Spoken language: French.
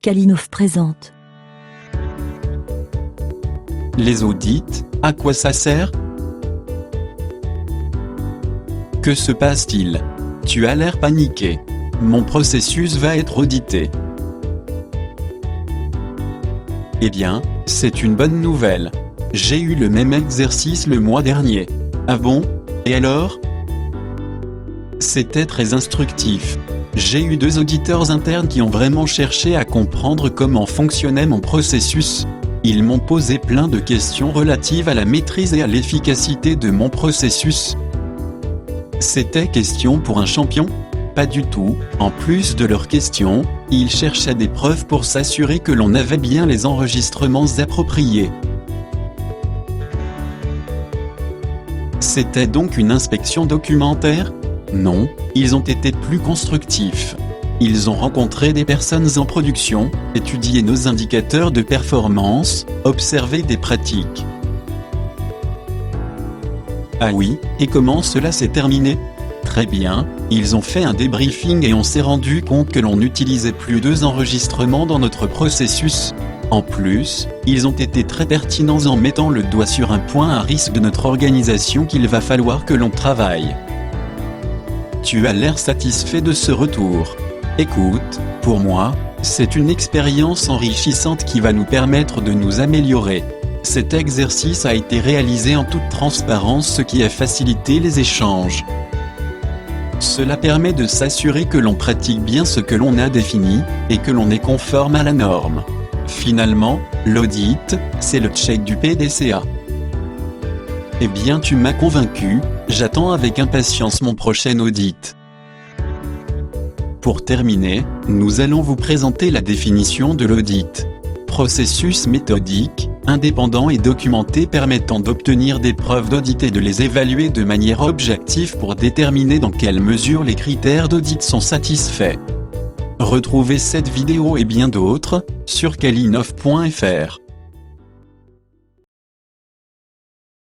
Kalinov présente. Les audits, à quoi ça sert? Que se passe-t-il? Tu as l'air paniqué. Mon processus va être audité. Eh bien, c'est une bonne nouvelle. J'ai eu le même exercice le mois dernier. Ah bon? Et alors? C'était très instructif. J'ai eu 2 auditeurs internes qui ont vraiment cherché à comprendre comment fonctionnait mon processus. Ils m'ont posé plein de questions relatives à la maîtrise et à l'efficacité de mon processus. C'était question pour un champion? Pas du tout. En plus de leurs questions, ils cherchaient des preuves pour s'assurer que l'on avait bien les enregistrements appropriés. C'était donc une inspection documentaire? Non, ils ont été plus constructifs. Ils ont rencontré des personnes en production, étudié nos indicateurs de performance, observé des pratiques. Ah oui, et comment cela s'est terminé? Très bien, ils ont fait un débriefing et on s'est rendu compte que l'on n'utilisait plus 2 enregistrements dans notre processus. En plus, ils ont été très pertinents en mettant le doigt sur un point à risque de notre organisation qu'il va falloir que l'on travaille. Tu as l'air satisfait de ce retour. Écoute, pour moi, c'est une expérience enrichissante qui va nous permettre de nous améliorer. Cet exercice a été réalisé en toute transparence, ce qui a facilité les échanges. Cela permet de s'assurer que l'on pratique bien ce que l'on a défini, et que l'on est conforme à la norme. Finalement, l'audit, c'est le check du PDCA. Eh bien, tu m'as convaincu, j'attends avec impatience mon prochain audit. Pour terminer, nous allons vous présenter la définition de l'audit. Processus méthodique, indépendant et documenté permettant d'obtenir des preuves d'audit et de les évaluer de manière objective pour déterminer dans quelle mesure les critères d'audit sont satisfaits. Retrouvez cette vidéo et bien d'autres sur kalinov.fr.